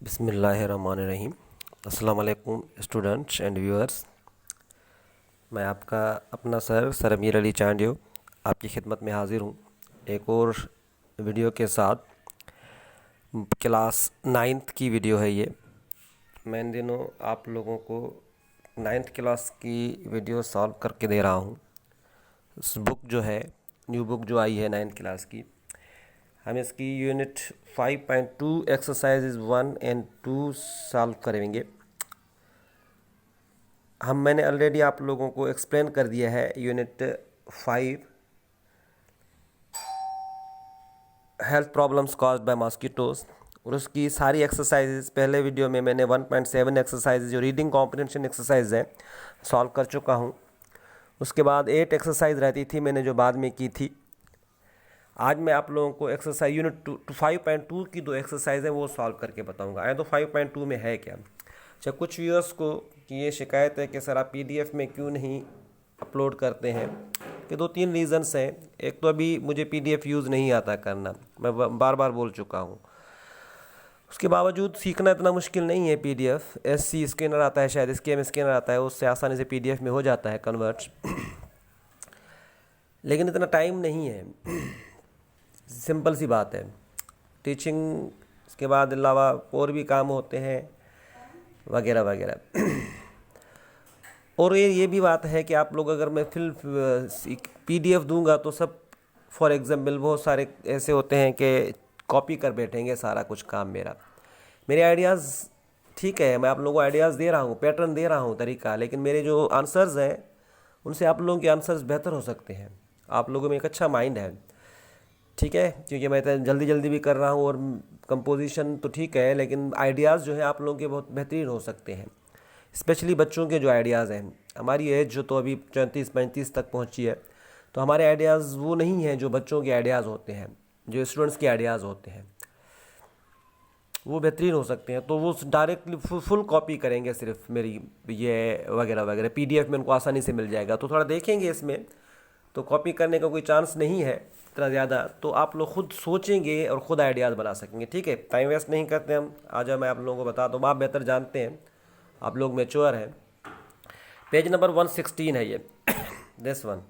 बिस्मिल्लाहिर्रहमानिर्रहीम। अस्सलाम वालेकुम स्टूडेंट्स एंड व्यूअर्स। मैं आपका अपना सर अमीर अली चांडियो आपकी खिदमत में हाज़िर हूँ एक और वीडियो के साथ। क्लास 9th की वीडियो है ये। मैं इन दिनों आप लोगों को 9th क्लास की वीडियो सॉल्व करके दे रहा हूँ। इस बुक जो है, न्यू बुक जो आई है 9th क्लास की, हम इसकी यूनिट 5.2 एक्सरसाइजेज 1 एंड 2 सॉल्व करेंगे। मैंने ऑलरेडी आप लोगों को एक्सप्लेन कर दिया है unit 5 health problems caused by mosquitoes, और उसकी सारी एक्सरसाइजेज पहले वीडियो में मैंने 1.7 एक्सरसाइज जो रीडिंग कॉम्प्रिहेंशन एक्सरसाइज है सॉल्व कर चुका हूँ। उसके बाद 8 एक्सरसाइज रहती थी मैंने जो बाद में की थी। आज मैं आप लोगों को एक्सरसाइज यूनिट 5.2 की 2 एक्सरसाइज है वो सॉल्व करके बताऊंगा। आए तो 5.2 में है क्या। अच्छा, कुछ व्यूअर्स को कि ये शिकायत है कि सर आप पीडीएफ में क्यों नहीं अपलोड करते हैं, कि 2-3 रीज़न्स हैं। एक तो अभी मुझे पीडीएफ यूज़ नहीं आता करना, मैं बार बार बोल चुका हूँ। उसके बावजूद सीखना इतना मुश्किल नहीं है। पीडीएफ एससी स्कैनर आता है, शायद स्कैम स्कैनर आता है, उससे आसानी से पीडीएफ में हो जाता है कन्वर्ट, लेकिन इतना टाइम नहीं है। सिंपल सी बात है। टीचिंग के बाद अलावा और भी काम होते हैं वगैरह वगैरह। और ये भी बात है कि आप लोग अगर मैं फिर पीडीएफ दूंगा तो सब फॉर एग्जांपल बहुत सारे ऐसे होते हैं कि कॉपी कर बैठेंगे सारा कुछ काम मेरे आइडियाज़। ठीक है, मैं आप लोगों को आइडियाज़ दे रहा हूँ, पैटर्न दे रहा हूँ, तरीका, लेकिन मेरे जो आंसर्स हैं उनसे आप लोगों के आंसर्स बेहतर हो सकते हैं। आप लोगों में एक अच्छा माइंड है, ठीक है, क्योंकि मैं तो जल्दी जल्दी भी कर रहा हूँ और कंपोजिशन तो ठीक है, लेकिन आइडियाज़ जो है आप लोगों के बहुत बेहतरीन हो सकते हैं। स्पेशली बच्चों के जो आइडियाज़ हैं, हमारी एज जो तो अभी 34-35 तक पहुँची है, तो हमारे आइडियाज़ वो नहीं हैं जो बच्चों के आइडियाज़ होते हैं, जो स्टूडेंट्स के आइडियाज़ होते हैं वो बेहतरीन हो सकते हैं। तो वो डायरेक्टली फुल कॉपी करेंगे सिर्फ मेरी ये वगैरह वगैरह, पीडीएफ में उनको आसानी से मिल जाएगा। तो थोड़ा देखेंगे इसमें, तो कॉपी करने का कोई चांस नहीं है इतना ज़्यादा। तो आप लोग खुद सोचेंगे और ख़ुद आइडियाज़ बना सकेंगे। ठीक है, टाइम वेस्ट नहीं करते हम। आज मैं आप लोगों को बता दूँ, आप बेहतर जानते हैं, आप लोग मैच्योर हैं। पेज नंबर 116 है ये दिस वन।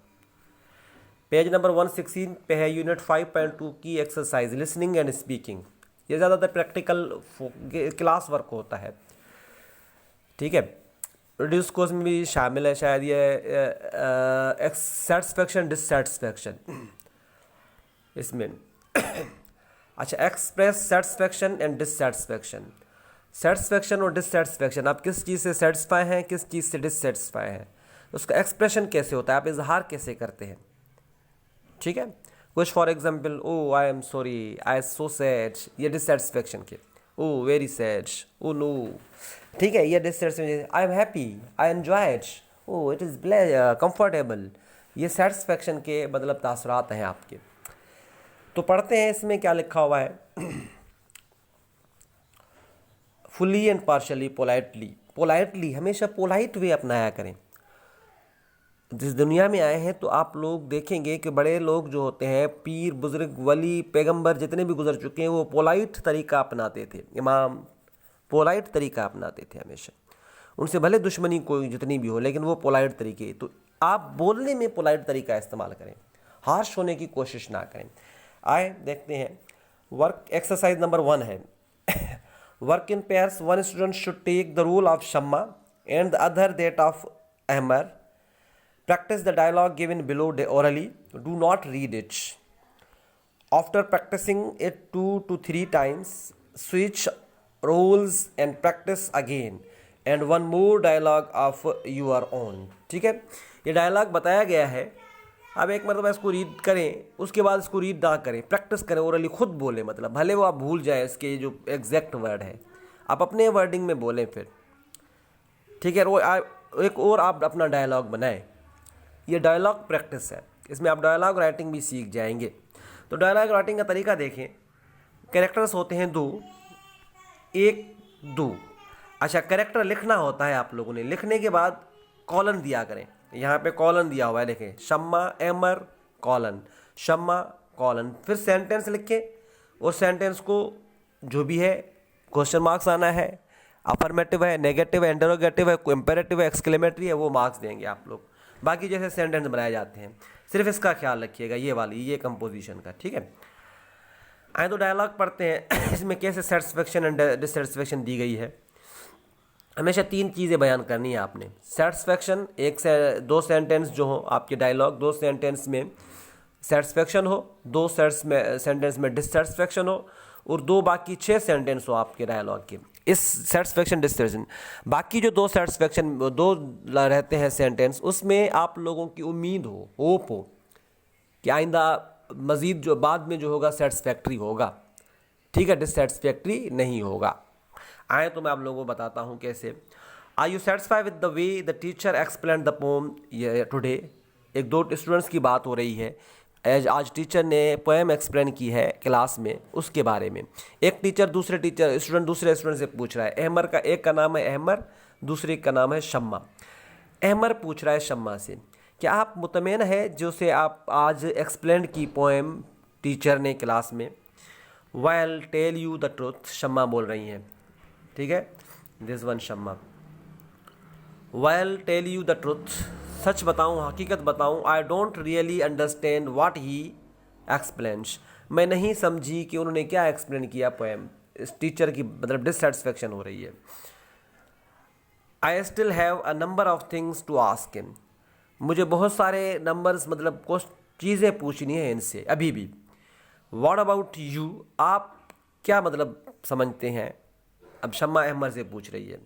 पेज नंबर 116 पे है यूनिट 5.2 की एक्सरसाइज लिसनिंग एंड स्पीकिंग। ये ज़्यादातर प्रैक्टिकल क्लास वर्क होता है, ठीक है। रिड्यूस कोर्स में भी शामिल है शायद ये सेटिस्फैक्शन डिससेटिस्फैक्शन इसमें। अच्छा, express satisfaction and dissatisfaction. Satisfaction और डिससेटिस्फैक्शन, आप किस चीज़ से सेटिस्फाई हैं, किस चीज़ से डिससेटिस्फाई हैं, उसका एक्सप्रेशन कैसे होता है, आप इजहार कैसे करते हैं, ठीक है। कुछ for example, oh I am sorry, I so sad, ये डिससेटिस्फैक्शन के। Oh very sad, oh no, ठीक है। ये dissatisfaction, I am happy, I enjoyed, oh it is comfortable, ये सेटिस्फैक्शन के मतलब तासरात हैं आपके। तो पढ़ते हैं इसमें क्या लिखा हुआ है। फुली एंड पार्शली पोलाइटली हमेशा पोलाइट वे अपनाया करें। जिस दुनिया में आए हैं तो आप लोग देखेंगे कि बड़े लोग जो होते हैं, पीर बुजुर्ग वली पैगंबर जितने भी गुजर चुके हैं, वो पोलाइट तरीका अपनाते थे। इमाम पोलाइट तरीका अपनाते थे हमेशा। उनसे भले दुश्मनी कोई जितनी भी हो, लेकिन वो पोलाइट तरीके। तो आप बोलने में पोलाइट तरीका इस्तेमाल करें, हार्श होने की कोशिश ना करें। आए देखते हैं। वर्क एक्सरसाइज नंबर 1 है। Work in pairs, one student should take the role of Shamma and the other that of Ahmar. Practice the dialogue given below orally. Do not read it. After practicing it 2 to 3 times, switch roles and practice again. And one more dialogue of your own. ठीक है, ये dialogue बताया गया है। अब एक मतलब इसको रीड करें, उसके बाद इसको रीड ना करें, प्रैक्टिस करें, ओरली खुद बोलें। मतलब भले वो आप भूल जाए इसके जो एग्जैक्ट वर्ड है, आप अपने वर्डिंग में बोलें फिर, ठीक है। एक और आप अपना डायलॉग बनाएं। ये डायलॉग प्रैक्टिस है, इसमें आप डायलॉग राइटिंग भी सीख जाएंगे। तो डायलॉग राइटिंग का तरीका देखें। कैरेक्टर्स होते हैं 2, 1, 2। अच्छा, कैरेक्टर लिखना होता है आप लोगों ने। लिखने के बाद कॉलन दिया करें। यहाँ पे कॉलन दिया हुआ है, देखें, शम्मा एमर कॉलन, शम्मा कॉलन, फिर सेंटेंस लिखें और सेंटेंस को जो भी है क्वेश्चन मार्क्स आना है, अफर्मेटिव है, नेगेटिव है, इंटरोगेटिव है, इम्पेरेटिव है, एक्सक्लेमेटरी है, वो मार्क्स देंगे आप लोग। बाकी जैसे सेंटेंस बनाए जाते हैं, सिर्फ इसका ख्याल रखिएगा, ये कंपोजिशन का, ठीक है। आए तो डायलॉग पढ़ते हैं। इसमें कैसे सेटिस्फेक्शन एंड डिससेटिस्फेक्शन दी गई है। हमेशा 3 चीज़ें बयान करनी है आपने। सेटिस्फेक्शन, 2 सेंटेंस जो हो आपके डायलॉग, 2 सेंटेंस में सेटिस्फेक्शन हो, 2 सेंटेंस में डिससेटिस्फेक्शन हो, और 2 बाकी 6 सेंटेंस हो आपके डायलॉग के। इस सेटिस्फेक्शन डिससेटिस्फेक्शन, बाकी जो 2 सेटिस्फेक्शन 2 रहते हैं सेंटेंस, उसमें आप लोगों की उम्मीद हो, होप हो कि आइंदा मज़ीद जो बाद में जो होगा सेटिस्फैक्ट्री होगा, ठीक है, डिससेटिस्फैक्ट्री नहीं होगा। आए तो मैं आप लोगों को बताता हूँ कैसे। Are you satisfy with the way the teacher explain the poem today. एक 2 स्टूडेंट्स की बात हो रही है, आज टीचर ने पोएम एक्सप्लेन की है क्लास में, उसके बारे में। एक टीचर स्टूडेंट दूसरे स्टूडेंट से पूछ रहा है। अहमर का एक का नाम है अहमर, दूसरे का नाम है शम्मा। अहमर पूछ रहा है शम्मा से, क्या आप मुतमईन है जो से आप आज एक्सप्लेन की पोएम टीचर ने क्लास में। Well tell you the truth, Shamma बोल रही हैं, ठीक है, this one Shamma. Well tell you the truth, सच बताऊं, हकीकत बताऊं, I don't really understand what he explains, मैं नहीं समझी कि उन्होंने क्या एक्सप्लेन किया पोएम। इस टीचर की मतलब डिससेटिस्फेक्शन हो रही है। I still have a number of things to ask him, मुझे बहुत सारे नंबर्स मतलब कुछ चीज़ें पूछनी है इनसे अभी भी। व्हाट अबाउट यू, आप क्या मतलब समझते हैं। अब शम्मा अहमर से पूछ रही है।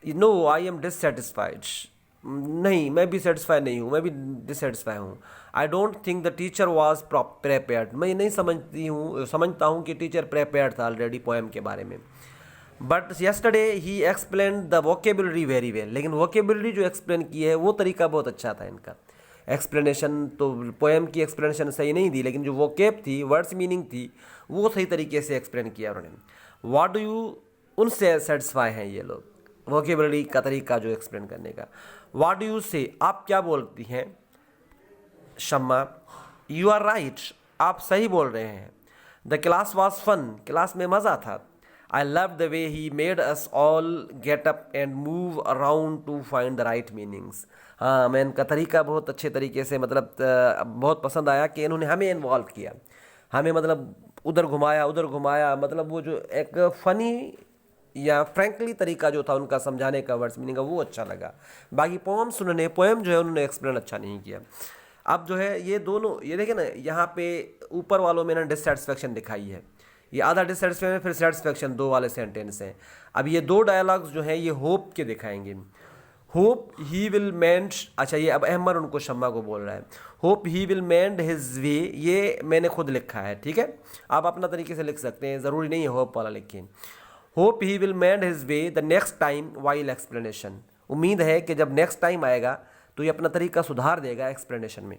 नो आई एम डिससेटिस्फाइड, नहीं मैं भी सेटिस्फाई नहीं हूँ, मैं भी डिससेटिस्फाई हूँ। I don't think the teacher was prepared, मैं नहीं समझता हूँ कि टीचर प्रिपेयर्ड था ऑलरेडी पोएम के बारे में। But yesterday he explain the vocabulary very well, लेकिन वोकेबलरी जो एक्सप्लेन की है वो तरीका बहुत अच्छा था इनका। एक्सप्लेनेशन तो पोएम की एक्सप्लेनेशन सही नहीं दी, लेकिन जो वोकेब थी, वर्ड्स मीनिंग थी, वो सही तरीके से एक्सप्लेन किया उन्होंने। व्हाट डू यू, उनसे सेटिस्फाई हैं ये लोग, वोकेबलरी का तरीका जो एक्सप्लेन करने का। व्हाट डू यू से, आप क्या बोलती हैं। शम्मा, यू आर राइट, आप सही बोल रहे हैं। The class was fun, class में मज़ा था। I love the way he made us all get up and move around to find the right meanings. हाँ, मैं इनका तरीका बहुत अच्छे तरीके से मतलब बहुत पसंद आया कि इन्होंने हमें इन्वॉल्व किया, हमें मतलब उधर घुमाया, मतलब वो जो एक फ़नी या फ्रैंकली तरीका जो था उनका समझाने का, वर्ड्स मीनिंग का, वो अच्छा लगा। बाकी पोएम जो है उन्होंने एक्सप्लेन अच्छा नहीं किया। अब जो है ये दोनों, ये देखें ना, यहाँ पे ऊपर वालों में ना डिससेटिस्फेक्शन दिखाई है, ये आधा डिससेटिस्फेक्शन फिर सेटिस्फेक्शन, 2 वाले सेंटेंस हैं। अब ये 2 डायलॉग्स जो हैं ये होप के दिखाएंगे। होप ही विल मेंड, अच्छा ये अब अहमर उनको शम्मा को बोल रहा है, hope he will mend his way, ये मैंने खुद लिखा है, ठीक है, आप अपना तरीके से लिख सकते हैं, ज़रूरी नहीं है होप वाला लिखें। Hope he will mend his way the next time while explanation, उम्मीद है कि जब नेक्स्ट टाइम आएगा तो ये अपना तरीका सुधार देगा एक्सप्लेनेशन में,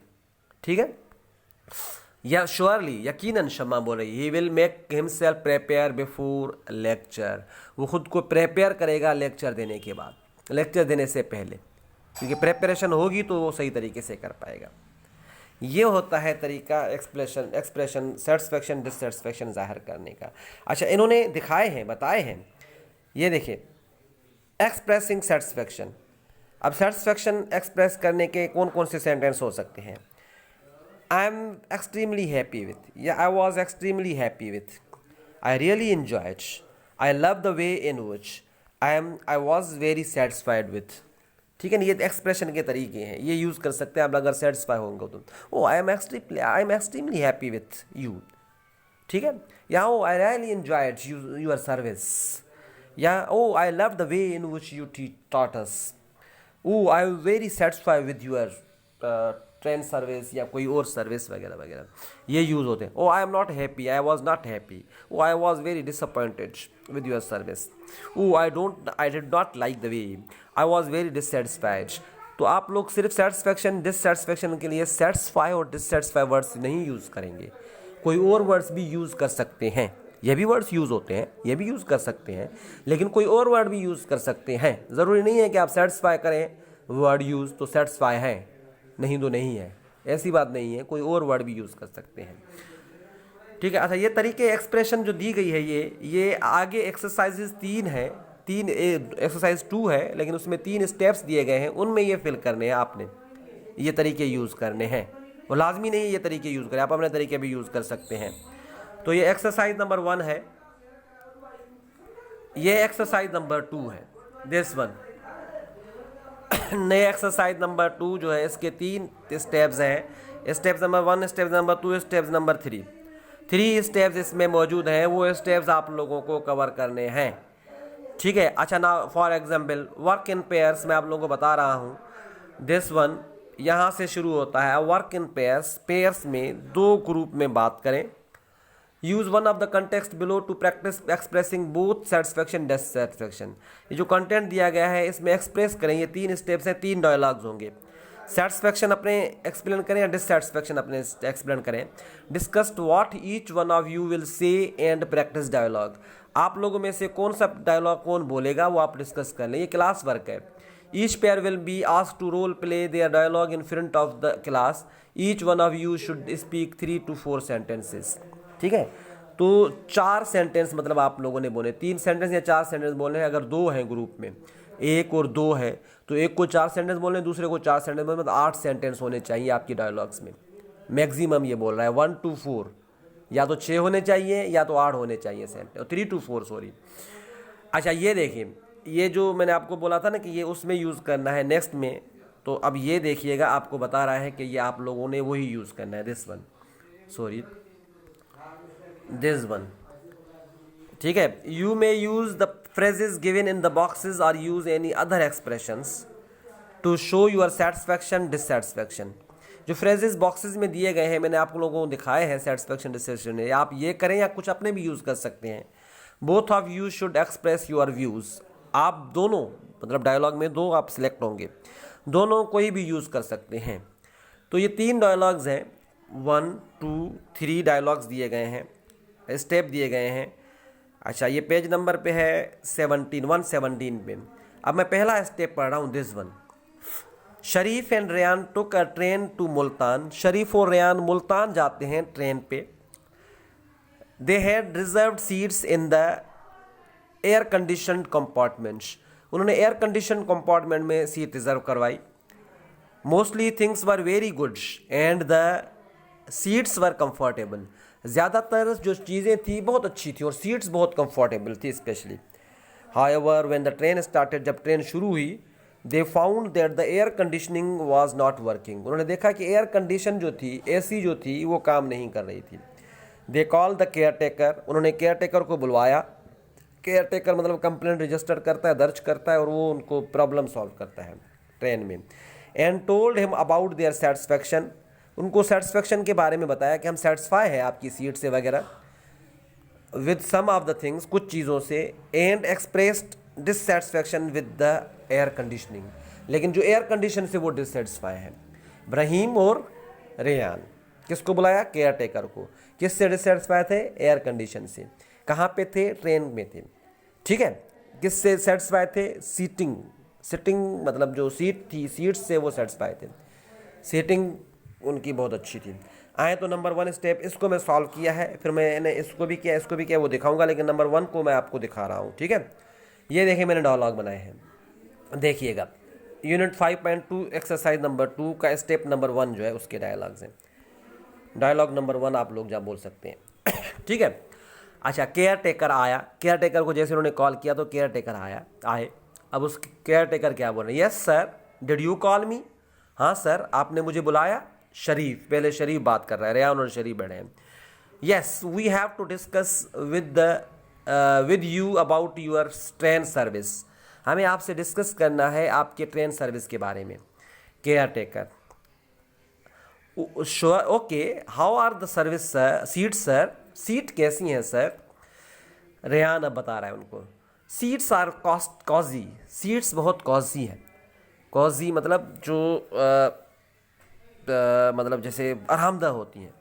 ठीक है। या श्योरली, यकीनन शम्मा बोल रही, he will make himself prepare before lecture, वो खुद को प्रिपेयर करेगा लेक्चर देने के बाद, लेक्चर देने से पहले, क्योंकि प्रिपरेशन होगी तो वो सही तरीके से कर पाएगा। ये होता है तरीका एक्सप्रेशन सेटिस्फेक्शन डिससेटिस्फेक्शन जाहिर करने का। अच्छा, इन्होंने दिखाए हैं, बताए हैं, ये देखिए, एक्सप्रेसिंग सेटिस्फेक्शन। अब सेटिस्फेक्शन एक्सप्रेस करने के कौन कौन से सेंटेंस हो सकते हैं। I am extremely happy with, या I was extremely happy with, I really enjoyed, I love the way in which, I was very satisfied with, ठीक है ना। ये एक्सप्रेशन के तरीके हैं, ये यूज़ कर सकते हैं आप अगर सेटिस्फाई होंगे तो। Oh I am extremely happy with you, ठीक है, या oh I really enjoyed your service, या oh I love the way in which you taught us, oh I am very satisfied with your train service या कोई और service वगैरह वगैरह, ये यूज़ होते हैं। Oh I am not happy, I was not happy, oh I was very disappointed with your service, oh I did not like the way, I was very dissatisfied. तो आप लोग सिर्फ सेटिस्फेक्शन डिससेटिस्फेक्शन के लिए satisfy और dissatisfy words नहीं use करेंगे, कोई और वर्ड्स भी यूज़ कर सकते हैं, ये भी वर्ड्स यूज़ होते हैं, ये भी यूज़ कर सकते हैं, लेकिन कोई और वर्ड भी यूज़ कर सकते हैं। ज़रूरी नहीं है कि आप सेटिस्फाई करें वर्ड यूज़ तो सेटिस्फाई है, नहीं तो नहीं है, ऐसी बात नहीं है, कोई और वर्ड भी यूज़ कर सकते हैं। ठीक है। अच्छा, ये तरीके एक्सप्रेशन जो दी गई है ये आगे एक्सरसाइजेज 3 है, 3 एक्सरसाइज 2 है, लेकिन उसमें 3 स्टेप्स दिए गए हैं, उनमें ये फिल करने हैं आपने, ये तरीके यूज़ करने हैं। वो लाजमी नहीं है ये तरीके यूज़ करें, आप अपने तरीके भी यूज़ कर सकते हैं। तो ये एक्सरसाइज नंबर 1 है, ये एक्सरसाइज नंबर 2 है, दिस वन। नए एक्सरसाइज नंबर 2 जो है इसके 3 स्टेप्स हैं, steps number 1, steps number 2, steps number 3। 3 steps इसमें मौजूद हैं, वो स्टेप्स आप लोगों को कवर करने हैं, ठीक है। अच्छा ना, for example work in pairs मैं आप लोगों को बता रहा हूँ, दिस वन यहाँ से शुरू होता है। वर्क इन पेयर्स, पेयर्स में 2 ग्रुप में बात करें। Use one of the context below to practice expressing both satisfaction dissatisfaction. ये जो कंटेंट दिया गया है इसमें एक्सप्रेस करें, ये 3 स्टेप्स हैं, 3 डायलॉग्स होंगे। सेटिस्फैक्शन अपने एक्सप्लेन करें या डिससेटिस्फैक्शन अपने एक्सप्लेन करें। Discussed what each one of you will say and practice dialogue. आप लोगों में से कौन सा डायलॉग कौन बोलेगा वो आप डिस्कस कर लें, ये क्लास वर्क है। Each pair will be asked to role play their dialogue in front of the class. Each one of you should speak 3 to 4 sentences, ठीक है। तो 4 सेंटेंस मतलब आप लोगों ने बोले, 3 सेंटेंस या 4 सेंटेंस बोलने हैं। अगर 2 हैं ग्रुप में, 1 और 2 है, तो एक को 4 सेंटेंस बोलने, दूसरे को 4 सेंटेंस बोलने, मतलब 8 सेंटेंस होने चाहिए आपकी डायलॉग्स में। मैक्सिमम ये बोल रहा है 1 to 4, या तो 6 होने चाहिए या तो 8 होने चाहिए सेंटेंस, 3 to 4 सॉरी। अच्छा, ये देखिए, ये जो मैंने आपको बोला था ना कि ये उसमें यूज़ करना है नेक्स्ट में, तो अब ये देखिएगा, आपको बता रहा है कि ये आप लोगों ने वही यूज़ करना है, this one, sorry this one, ठीक है। You may use the phrases given in the boxes और use any other expressions to show your satisfaction dissatisfaction. जो फ्रेजेस बॉक्सेस में दिए गए हैं मैंने आप लोगों को दिखाए हैं, सेटिस्फैक्शन डिससेटिस्फैक्शन, आप ये करें या कुछ अपने भी यूज़ कर सकते हैं। Both of you should express your views. आप दोनों, मतलब डायलॉग में 2 आप सिलेक्ट होंगे, दोनों कोई भी यूज़ कर सकते हैं। तो ये 3 डायलॉग्स हैं, 1 2 3 डायलॉग्स दिए गए हैं, स्टेप दिए गए हैं। अच्छा, ये पेज नंबर पे है 117 पे। अब मैं पहला स्टेप पढ़ रहा हूँ, this one. Sharif and Rayan took a train to Multan. Sharif और रेयान मुल्तान जाते हैं ट्रेन पे। They had reserved seats in the air conditioned compartments. उन्होंने एयर कंडीशन कंपार्टमेंट में सीट रिजर्व करवाई। Mostly things were very good and the seats were comfortable. ज़्यादातर जो चीज़ें थी बहुत अच्छी थी और सीट्स बहुत कंफर्टेबल थी specially. However when the train started, जब ट्रेन शुरू हुई, they found that the air conditioning was not working. उन्होंने देखा कि एयर कंडीशन जो थी, एसी जो थी, वो काम नहीं कर रही थी। They call the care taker. उन्होंने केयर टेकर को बुलवाया। केयर टेकर मतलब कंप्लेंट रजिस्टर करता है, दर्ज करता है और वो उनको प्रॉब्लम सॉल्व करता है ट्रेन में। And told him about their satisfaction. उनको सेटिस्फैक्शन के बारे में बताया कि हम सेटिस्फाई हैं आपकी सीट से वगैरह, with some of the things, कुछ चीज़ों से। And expressed dissatisfaction with the air conditioning. लेकिन जो एयर कंडीशन से वो डिससेटिस्फाई है। इब्राहिम और रेयान किसको बुलाया? केयर टेकर को। किससे डिससेटिस्फाई थे? एयर कंडीशन से। कहाँ पे थे? ट्रेन में थे, ठीक है। किससे सेटिस्फाई थे? सीटिंग, सिटिंग मतलब जो सीट थी, सीट से वो सेटिस्फाई थे। सीटिंग उनकी बहुत अच्छी थी। आए तो नंबर 1 स्टेप, इसको मैं सॉल्व किया है, फिर मैंने इसको भी किया, इसको भी किया, वो दिखाऊंगा, लेकिन नंबर 1 को मैं आपको दिखा रहा हूँ, ठीक है। ये देखिए मैंने डायलॉग बनाए हैं, देखिएगा। यूनिट 5.2 एक्सरसाइज नंबर 2 का स्टेप नंबर 1 जो है उसके डायलॉग्स हैं। डायलॉग नंबर 1 आप लोग जहाँ बोल सकते हैं ठीक है। अच्छा, केयर टेकर आया। केयर टेकर को जैसे उन्होंने कॉल किया तो केयर टेकर आए। अब उस केयर टेकर क्या बोल रहे हैं? Yes sir, did you call मी? हाँ सर, आपने मुझे बुलाया। शरीफ, पहले शरीफ बात कर रहा है, रेयान और शरीफ बैठे हैं। Yes, we have to discuss with you about your train service. हमें आपसे डिस्कस करना है आपके ट्रेन सर्विस के बारे में। Caretaker, sure, okay, how are the service seat sir? Seat कैसी हैं सर? रेयान अब बता रहा है उनको। Seats are कॉजी। सीट्स बहुत कॉजी हैं। कॉजी मतलब जो मतलब जैसे आरामदाह होती हैं।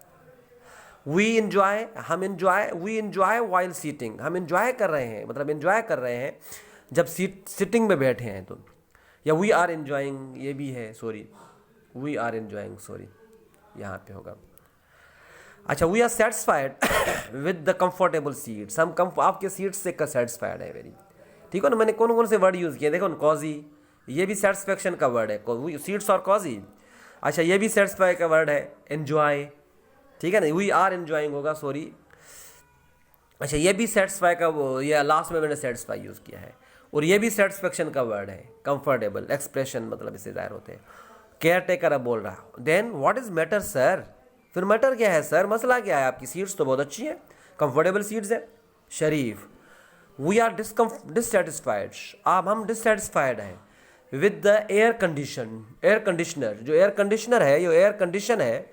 वी इंजॉय, हम enjoy, we enjoy while sitting. हम इंजॉय कर रहे हैं, मतलब इंजॉय कर रहे हैं जब सिटिंग में बैठे हैं तो। या वी आर इंजॉइंग, ये भी है, sorry, we are enjoying, sorry, यहाँ पे होगा। अच्छा, we are satisfied with the comfortable seats, हम आपके सीट्स से सेटिस्फाइड है वेरी। ठीक है ना, मैंने कौन कौन से वर्ड यूज़ किए देखो ना, कॉजी, ये भी सेटिस्फेक्शन का वर्ड है, सीट्स और कॉजी। अच्छा, ये भी सेटिस्फाई का वर्ड है, एन्जॉय, ठीक है ना, वी आर एन्जॉइंग होगा, सॉरी। अच्छा, ये भी सेटिस्फाई का, वो ये लास्ट में मैंने सेटिस्फाई यूज़ किया है, और ये भी सेटिस्फेक्शन का वर्ड है, कंफर्टेबल, एक्सप्रेशन मतलब इससे जाहिर होते हैं। केयर टेकर अब बोल रहा, then what is matter sir, फिर मैटर क्या है सर, मसला क्या है, आपकी सीट्स तो बहुत अच्छी हैं, कंफर्टेबल सीट्स हैं। शरीफ, वी आर डिससेटिस्फाइड, आप हम डिससेटिस्फाइड हैं विद द एयर कंडीशनर, जो एयर कंडीशनर है, जो एयर कंडीशन है,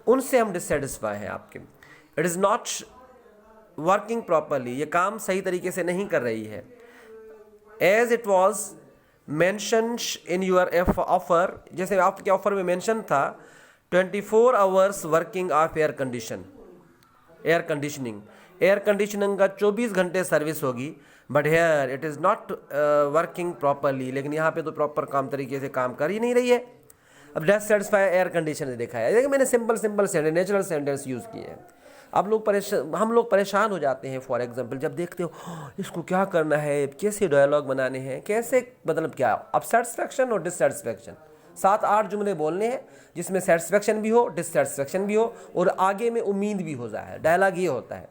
उनसे हम डिससेटिस्फाई हैं आपके। It is not working properly, ये काम सही तरीके से नहीं कर रही है। As it was mention in your offer, जैसे आपके ऑफर में मेंशन था 24 hours working of air conditioning का 24 घंटे सर्विस होगी, but here it is not working properly, लेकिन यहाँ पे तो प्रॉपर काम तरीके से काम कर ही नहीं रही है। अब डिससेटिस्फाई एयर कंडीशन देखा है, देखिए मैंने simple sentence, natural sentence use किए हैं। अब हम लोग परेशान हो जाते हैं, फॉर एग्जांपल जब देखते हो इसको क्या करना है, कैसे डायलॉग बनाने हैं, कैसे मतलब क्या, अब सेटिस्फेक्शन और डिससेटिस्फेक्शन 7-8 जुमले बोलने हैं जिसमें सेटिस्फेक्शन भी हो, डिससेटिस्फेक्शन भी हो, और आगे में उम्मीद भी हो जाए। डायलॉग ये होता है,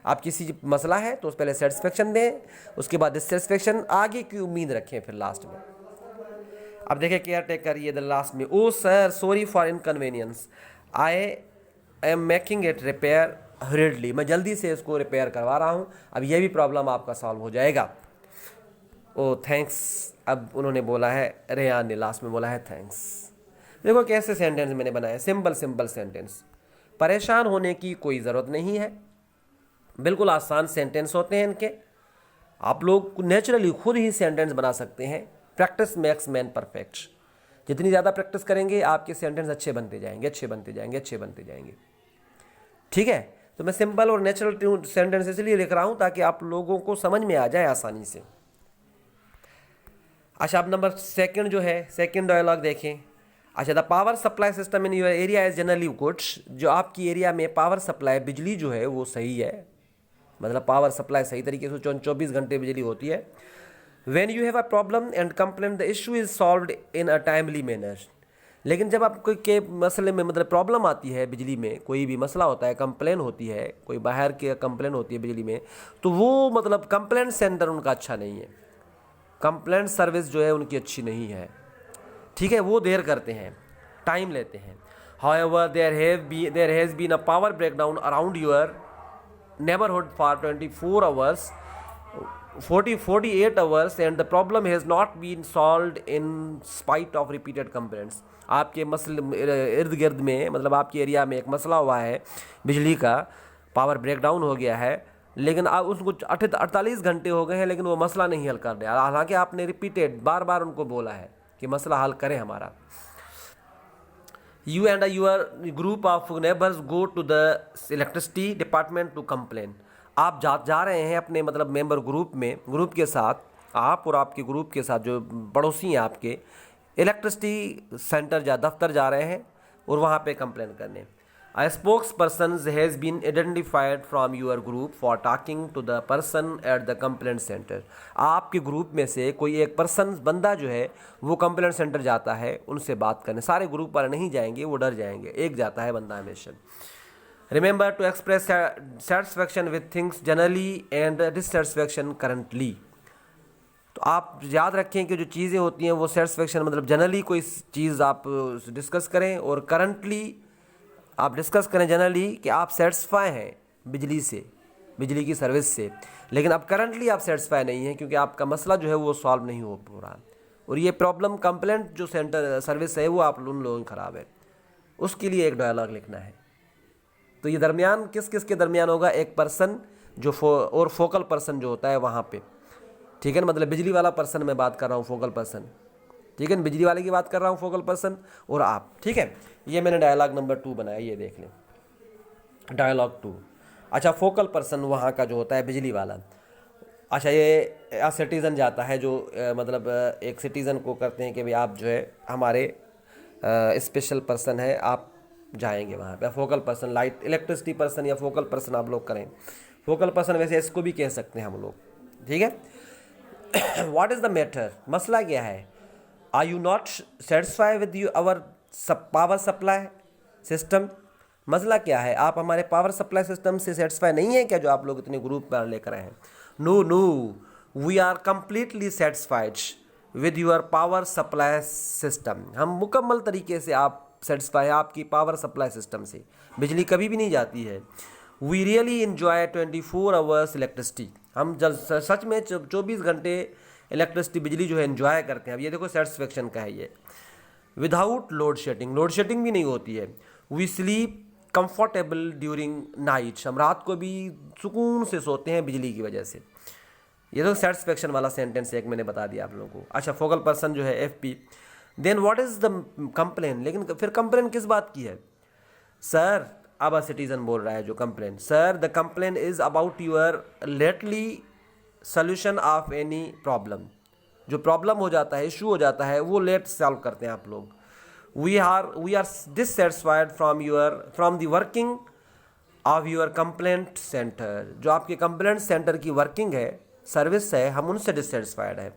आप किसी मसला है तो उस पहले सेटिस्फेक्शन दें, उसके बाद डिससेटिस्फेक्शन, आगे की उम्मीद रखें फिर लास्ट में। अब देखिए केयर टेकर, ये द लास्ट में, oh sir sorry for inconvenience, I am making it repair hurriedly, मैं जल्दी से इसको रिपेयर करवा रहा हूँ, अब ये भी प्रॉब्लम आपका सॉल्व हो जाएगा। ओ थैंक्स, अब उन्होंने बोला है, रेयान ने लास्ट में बोला है थैंक्स। देखो कैसे सेंटेंस मैंने बनाए, सिंपल सेंटेंस, परेशान होने की कोई ज़रूरत नहीं है, बिल्कुल आसान सेंटेंस होते हैं इनके, आप लोग नेचुरली खुद ही सेंटेंस बना सकते हैं। प्रैक्टिस मेक्स मैन परफेक्ट, जितनी ज़्यादा प्रैक्टिस करेंगे आपके सेंटेंस अच्छे बनते जाएंगे। ठीक है, तो मैं सिंपल और नेचुरल सेंटेंस इसलिए लिख रहा हूँ ताकि आप लोगों को समझ में आ जाए आसानी से। अच्छा, अब नंबर सेकंड जो है, सेकंड डायलॉग देखें। अच्छा, the power supply system in your area is generally good, जो आपकी एरिया में पावर सप्लाई, बिजली जो है वो सही है, मतलब पावर सप्लाई सही तरीके से 24 घंटे बिजली होती है। When you have a problem and complaint the issue is solved in a timely manner, लेकिन जब आप कोई के मसले में मतलब प्रॉब्लम आती है बिजली में, कोई भी मसला होता है, कंप्लेन होती है, कोई बाहर की कंप्लेन होती है बिजली में, तो वो मतलब कंप्लेंट सेंटर उनका अच्छा नहीं है, कंप्लेंट सर्विस जो है उनकी अच्छी नहीं है। ठीक है, वो देर करते हैं, टाइम लेते हैं। However there has been a power breakdown around your neighbourhood for 48 hours and the problem has not been solved in spite of repeated complaints, आपके मसले इर्द गिर्द में, मतलब आपके एरिया में एक मसला हुआ है बिजली का, पावर ब्रेकडाउन हो गया है, लेकिन आप उसको 48 घंटे हो गए हैं, लेकिन वो मसला नहीं हल कर रहा, हालांकि आपने रिपीटेड बार बार उनको बोला है कि मसला हल करें हमारा। You and your group of neighbors go to the electricity department to complain, आप जा रहे हैं अपने मतलब मेंबर ग्रुप के साथ, आप और आपके ग्रुप के साथ जो पड़ोसी हैं आपके, इलेक्ट्रिसिटी सेंटर दफ्तर जा रहे हैं और वहाँ पे कंप्लेन करने। A spokesperson has been identified from your group for talking to the person at the complaint centre, आपके ग्रुप में से कोई एक पर्सन बंदा जो है वो कंप्लेंट सेंटर जाता है उनसे बात करने, सारे ग्रुप वाले नहीं जाएंगे, वो डर जाएंगे, एक जाता है बंदा हमेशा। Remember to express satisfaction with things generally and dissatisfaction currently, तो आप याद रखें कि जो चीज़ें होती हैं वो सेटिस्फैक्शन मतलब जनरली कोई चीज़ आप डिस्कस करें, और करंटली आप डिस्कस करें जनरली कि आप सेटिस्फाई हैं बिजली से, बिजली की सर्विस से, लेकिन अब करंटली आप सेटिस्फाई नहीं हैं क्योंकि आपका मसला जो है वो सॉल्व नहीं हो रहा, और ये प्रॉब्लम कंप्लेंट जो सेंटर सर्विस है वो आप उन लोगों की ख़राब है, उसके लिए एक डायलॉग लिखना है। तो ये दरमियान किस किस के दरमियान होगा, एक पर्सन जो और फोकल पर्सन जो होता है वहाँ पे, ठीक है ना, मतलब बिजली वाला पर्सन मैं बात कर रहा हूँ, फोकल पर्सन, ठीक है ना, बिजली वाले की बात कर रहा हूँ, फोकल पर्सन और आप, ठीक है। ये मैंने डायलॉग नंबर 2 बनाया, ये देख लें, डायलॉग 2। अच्छा, फोकल पर्सन वहाँ का जो होता है बिजली वाला, अच्छा ये सिटीज़न जाता है जो मतलब एक सिटीज़न को करते हैं कि भाई आप जो है हमारे स्पेशल पर्सन है, आप जाएंगे वहाँ पे। Focal person, light electricity person या फोकल पर्सन आप लोग करें। फोकल पर्सन वैसे इसको भी कह सकते हैं हम लोग, ठीक है। व्हाट इज़ द मैटर, मसला क्या है? Are you not satisfy with you our power supply system? मसला क्या है, आप हमारे पावर सप्लाई सिस्टम से सेटिस्फाई नहीं है क्या, जो आप लोग इतने ग्रुप पर लेकर आए हैं? No no, we are completely satisfied with your power supply system. हम मुकम्मल तरीके से आप सेटिस्फाई है आपकी पावर सप्लाई सिस्टम से, बिजली कभी भी नहीं जाती है। We really enjoy 24 hours electricity, हम जब सच में 24 घंटे इलेक्ट्रिसिटी बिजली जो है इन्जॉय करते हैं। अब ये देखो सेटिस्फेक्शन का है ये। विदाउट लोड शेडिंग भी नहीं होती है। We sleep comfortable during night, हम रात को भी सुकून से सोते हैं बिजली की वजह से। ये तो सेटिस्फेक्शन वाला सेंटेंस एक मैंने बता दिया आप लोगों को। अच्छा, फोकल पर्सन जो है FP। Then what is the complain, लेकिन फिर कंप्लेन किस बात की है? सर, अब अ सिटीजन बोल रहा है जो complain, sir the complain is about your lately solution of any problem. जो प्रॉब्लम हो जाता है, इशू हो जाता है, वो लेट सॉल्व करते हैं आप लोग। We are dissatisfied from the working of your complaint centre. जो आपके कंप्लेंट सेंटर की वर्किंग है, सर्विस है, हम उनसे डिससेटिस्फाइड है।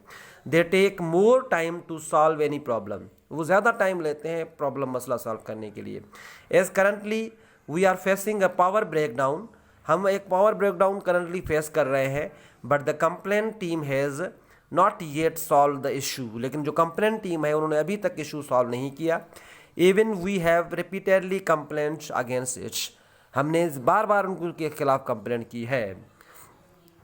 They take more time to solve any problem, वो ज़्यादा टाइम लेते हैं प्रॉब्लम मसला सॉल्व करने के लिए। As currently we are facing a power breakdown, हम एक पावर ब्रेकडाउन करंटली फेस कर रहे हैं। But the complaint team has not yet solve the issue, लेकिन जो कंप्लेंट टीम है उन्होंने अभी तक इशू सॉल्व नहीं किया। Even we have repeatedly complaints against it, हमने बार बार उनके खिलाफ कंप्लेंट की है।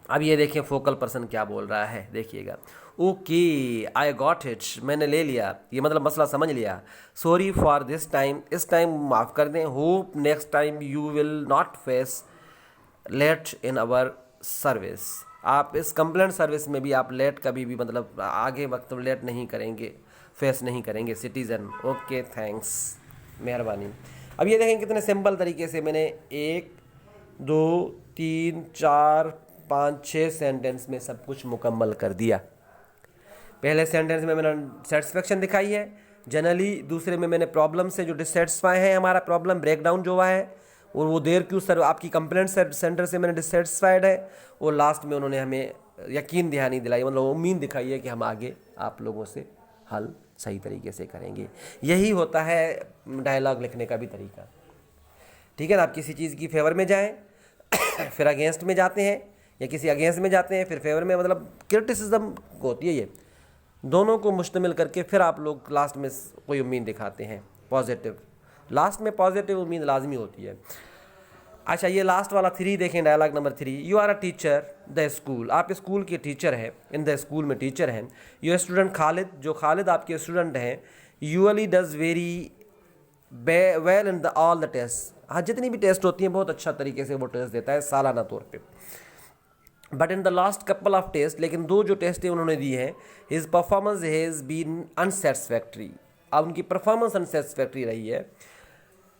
अब ये देखें फोकल पर्सन क्या बोल रहा है, देखिएगा। ओके, आई गॉट इट, मैंने ले लिया, ये मतलब मसला समझ लिया। सॉरी फॉर दिस टाइम, इस टाइम माफ़ कर दें। Hope next time you will not face late in our service, आप इस कंप्लेंट सर्विस में भी आप लेट कभी भी मतलब आगे वक्त में लेट नहीं करेंगे, फेस नहीं करेंगे सिटीज़न। ओके, थैंक्स, मेहरबानी। अब ये देखें कितने सिंपल तरीके से मैंने 1 2 3 4 5 6 सेंटेंस में सब कुछ मुकम्मल कर दिया। पहले सेंटेंस में मैंने सेटिस्फेक्शन दिखाई है जनरली, दूसरे में मैंने प्रॉब्लम से जो डिससेटिस्फाई है, हमारा प्रॉब्लम ब्रेकडाउन जो हुआ है और वो देर क्यों सर आपकी कंप्लेंट सेंटर से मैंने डिससेटिस्फाइड है। और लास्ट में उन्होंने हमें यकीन दहानी दिलाई, मतलब उम्मीद दिखाई है कि हम आगे आप लोगों से हल सही तरीके से करेंगे। यही होता है डायलॉग लिखने का भी तरीका, ठीक है ना। आप किसी चीज़ की फेवर में जाएं, फिर अगेंस्ट में जाते हैं, या किसी अगेंस्ट में जाते हैं फिर फेवर में, मतलब क्रिटिसिज्म होती है। ये दोनों को मुश्तमिल करके फिर आप लोग लास्ट में कोई उम्मीद दिखाते हैं पॉजिटिव। लास्ट में पॉजिटिव उम्मीद लाजमी होती है। अच्छा, ये लास्ट वाला 3 देखें, dialogue number 3। You are a teacher the school, आप स्कूल के टीचर हैं, इन द स्कूल में टीचर हैं। योर स्टूडेंट खालिद, जो खालिद आपके स्टूडेंट हैं, usually does very well in the all the test, हाँ जितनी भी टेस्ट होती हैं बहुत अच्छा तरीके से वो टेस्ट देता है सालाना तौर पे। But in the last couple of test, लेकिन 2 जो टेस्टें उन्होंने दी हैं, his performance has been unsatisfactory, अब उनकी परफॉर्मेंस अनसेटिस्फैक्ट्री रही है।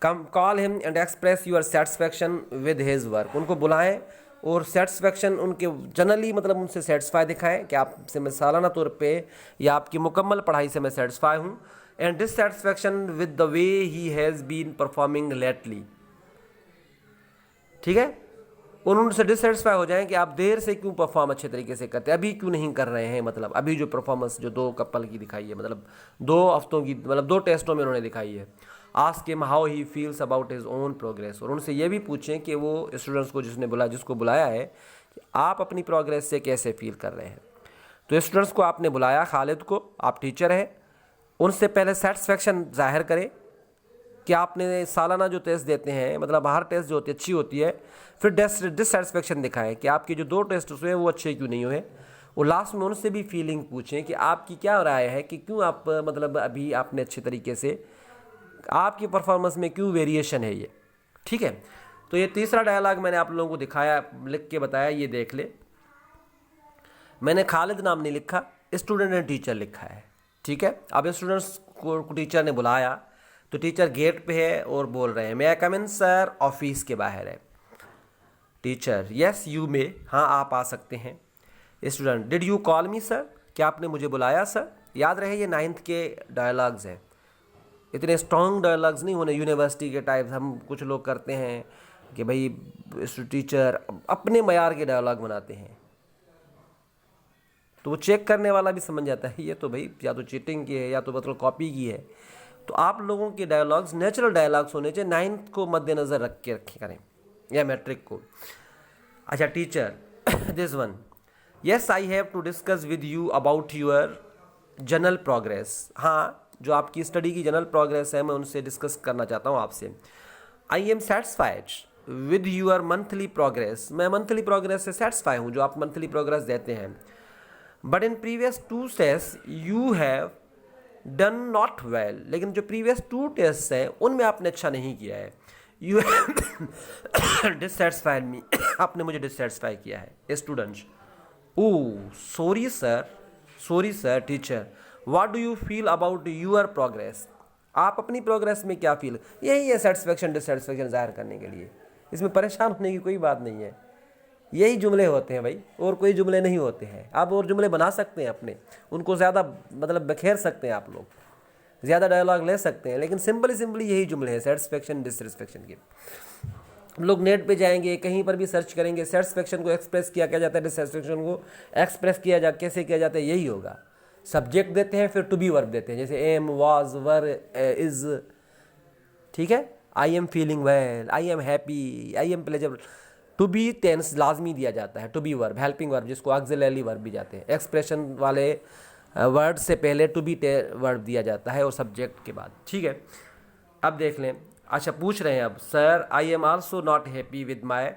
Come call him and express your satisfaction with his work, उनको बुलाएं और सेटिस्फैक्शन उनके जनरली मतलब उनसे सेटिस्फाई दिखाएं कि आपसे मैं सालाना तौर पे या आपकी मुकम्मल पढ़ाई से मैं सेटिस्फाई हूँ। And dissatisfaction with the way he has been performing lately, ठीक है। उनसे डिससेटिस्फाई हो जाएं कि आप देर से क्यों परफॉर्म अच्छे तरीके से करते हैं, अभी क्यों नहीं कर रहे हैं, मतलब अभी जो परफॉर्मेंस जो 2 कपल की दिखाई है, मतलब 2 हफ्तों की, मतलब 2 टेस्टों में उन्होंने दिखाई है। Ask him how he feels about his own progress, और उनसे ये भी पूछें कि वो स्टूडेंट्स को जिसको बुलाया है कि आप अपनी प्रोग्रेस से कैसे फील कर रहे हैं। तो स्टूडेंट्स को आपने बुलाया, खालिद को, आप टीचर हैं, उनसे पहले सेटिस्फेक्शन जाहिर करें कि आपने सालाना जो टेस्ट देते हैं, मतलब हर टेस्ट जो होती है अच्छी होती है। फिर डिससेटिस्फेक्शन दिखाएं कि आपके जो 2 टेस्ट हुए वो अच्छे क्यों नहीं हुए। और लास्ट में उनसे भी फीलिंग पूछें कि आपकी क्या राय है कि क्यों आप मतलब अभी आपने अच्छे तरीके से आपकी परफॉर्मेंस में क्यों वेरिएशन है ये, ठीक है। तो ये तीसरा डायलॉग मैंने आप लोगों को दिखाया, लिख के बताया, ये देख ले। मैंने खालिद नाम नहीं लिखा, स्टूडेंट ने टीचर लिखा है, ठीक है। अब स्टूडेंट्स को टीचर ने बुलाया तो टीचर गेट पे है और बोल रहे हैं मे आई कम इन सर, ऑफिस के बाहर है। टीचर यस यू मे, हाँ आप आ सकते हैं। Student did you call me sir, क्या आपने मुझे बुलाया सर। याद रहे ये 9th के डायलॉग्स हैं, इतने स्ट्रॉन्ग डायलॉग्स नहीं होने यूनिवर्सिटी के टाइप हम कुछ लोग करते हैं कि भाई टीचर अपने मयार के डायलॉग बनाते हैं, तो वो चेक करने वाला भी समझ जाता है ये तो भाई या तो चीटिंग की है या तो मतलब कॉपी की है। तो आप लोगों के डायलॉग्स नेचुरल डायलॉग्स होने चाहिए, 9th को मद्देनज़र रख के रखे करें या मैट्रिक को। अच्छा teacher, this one, yes I have to discuss with you about your general progress. हाँ, जो आपकी स्टडी की जनरल प्रोग्रेस है मैं उनसे डिस्कस करना चाहता हूँ आपसे। I am satisfied with your monthly progress, मैं मंथली प्रोग्रेस से सेटिस्फाई हूँ जो आप मंथली प्रोग्रेस देते हैं। But in previous 2 test you have done not well, लेकिन जो प्रीवियस 2 टेस्ट हैं उनमें आपने अच्छा नहीं किया है। यू डिससेटिस्फाइड मी, आपने मुझे डिससेटिस्फाई किया है। Students, oh sorry sir teacher, what do you feel about your progress, आप अपनी प्रोग्रेस में क्या फील, यही है सेटिस्फेक्शन डिससेटिस्फेक्शन जाहिर करने के लिए, इसमें परेशान होने की कोई बात नहीं है। यही जुमले होते हैं भाई, और कोई जुमले नहीं होते हैं। आप और जुमले बना सकते हैं अपने, उनको ज़्यादा मतलब बखेर सकते हैं, आप लोग ज़्यादा डायलॉग ले सकते हैं, लेकिन सिंपली यही जुमले हैं सेटिस्फेक्शन डिससेटिस्फेक्शन के। हम लोग नेट पे जाएंगे, कहीं पर भी सर्च करेंगे, सेटिस्फेक्शन को एक्सप्रेस किया क्या जाता है, डिससेटिस्फेक्शन को एक्सप्रेस किया कैसे किया जाता है, यही होगा। सब्जेक्ट देते हैं, फिर टू बी वर्ब देते हैं, जैसे एम, वाज, वर, इज, ठीक है। I am feeling well, I am happy, I am pleasure. To be tense लाजमी दिया जाता है, to be verb, helping verb जिसको ऑक्सिलरी वर्ब भी जाते हैं। एक्सप्रेशन वाले वर्ड से पहले टू बी वर्ब दिया जाता है और सब्जेक्ट के बाद, ठीक है। अब देख लें, अच्छा पूछ रहे हैं अब, sir I am also not happy with my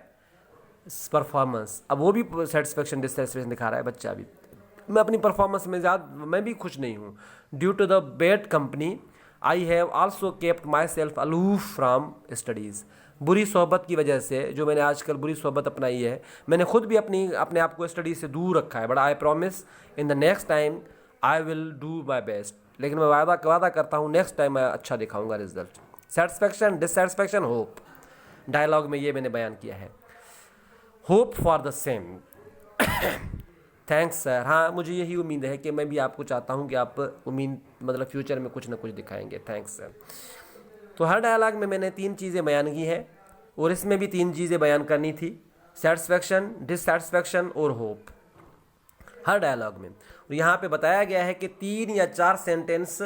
performance. अब वो भी सेटिस्फेक्शन डिससेटिस्फेक्शन दिखा रहा है बच्चा भी, मैं अपनी परफॉर्मेंस में मैं भी खुश नहीं हूँ। Due to the bad company I have also kept my self aloof from studies. बुरी सोहबत की वजह से, जो मैंने आजकल बुरी सोहबत अपनाई है, मैंने खुद भी अपने आप को स्टडी से दूर रखा है। But I promise in the next time I will do my best, लेकिन मैं वादा करता हूँ नेक्स्ट टाइम मैं अच्छा दिखाऊंगा result. Satisfaction dissatisfaction hope, dialogue में ये मैंने बयान किया है। Hope for the same, thanks sir. हाँ, मुझे यही उम्मीद है कि मैं भी आपको चाहता हूँ कि आप उम्मीद मतलब फ्यूचर में कुछ ना कुछ दिखाएंगे, थैंक्स सर। तो हर डायलॉग में मैंने 3 चीज़ें बयान की हैं और इसमें भी 3 चीज़ें बयान करनी थी, सेटिस्फेक्शन, डिससेटिस्फेक्शन और होप, हर डायलॉग में। और यहाँ पे बताया गया है कि 3 या 4 सेंटेंस,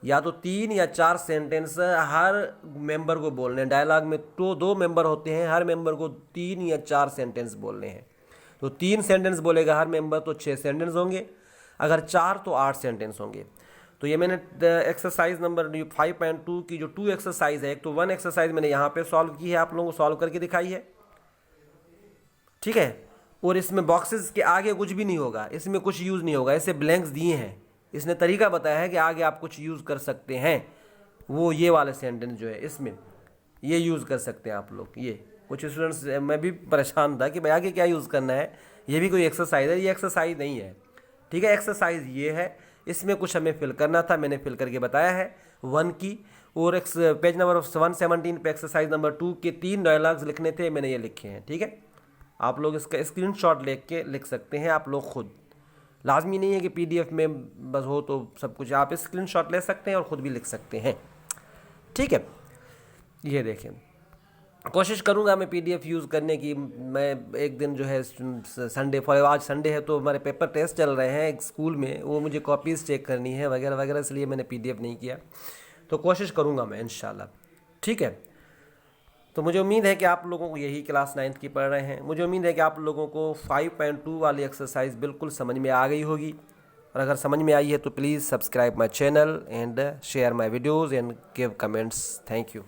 या तो 3 या 4 सेंटेंस हर मेंबर को बोलने हैं। डायलॉग में तो 2 मेंबर होते हैं, हर मेंबर को 3 या 4 सेंटेंस बोलने हैं। तो 3 सेंटेंस बोलेगा हर मेंबर तो 6 सेंटेंस होंगे, अगर 4 तो 8 सेंटेंस होंगे। तो ये मैंने एक्सरसाइज नंबर 5.2 की जो 2 एक्सरसाइज है, एक तो 1 एक्सरसाइज मैंने यहाँ पे सॉल्व की है, आप लोगों को सॉल्व करके दिखाई है, ठीक है। और इसमें बॉक्सेस के आगे कुछ भी नहीं होगा, इसमें कुछ यूज़ नहीं होगा, ऐसे ब्लैंक्स दिए हैं। इसने तरीका बताया है कि आगे आप कुछ यूज़ कर सकते हैं, वो ये वाले सेंटेंस जो है इसमें ये यूज़ कर सकते हैं आप लोग। ये कुछ स्टूडेंट्स, मैं भी परेशान था कि भाई आगे क्या यूज़ करना है, ये भी कोई एक्सरसाइज है, ये एक्सरसाइज नहीं है, ठीक है। एक्सरसाइज ये है, इसमें कुछ हमें फिल करना था, मैंने फिल करके बताया है 1 की। और पेज नंबर 117 पे एक्सरसाइज नंबर 2 के 3 डायलॉग्स लिखने थे, मैंने ये लिखे हैं, ठीक है। आप लोग इसका स्क्रीनशॉट लेके लिख सकते हैं, आप लोग खुद, लाजमी नहीं है कि PDF में बस हो तो सब कुछ, आप स्क्रीनशॉट ले सकते हैं और ख़ुद भी लिख सकते हैं, ठीक है। ये देखें, कोशिश करूंगा मैं PDF यूज़ करने की। मैं एक दिन जो है संडे, आज संडे है तो हमारे पेपर टेस्ट चल रहे हैं एक स्कूल में, वो मुझे कॉपीज़ चेक करनी है वगैरह वगैरह, इसलिए मैंने PDF नहीं किया। तो कोशिश करूंगा मैं इंशाल्लाह, ठीक है। तो मुझे उम्मीद है कि आप लोगों को, यही क्लास 9th की पढ़ रहे हैं, मुझे उम्मीद है कि आप लोगों को 5.2 वाली एक्सरसाइज बिल्कुल समझ में आ गई होगी। और अगर समझ में आई है तो please subscribe my channel and share my videos and give comments. Thank you.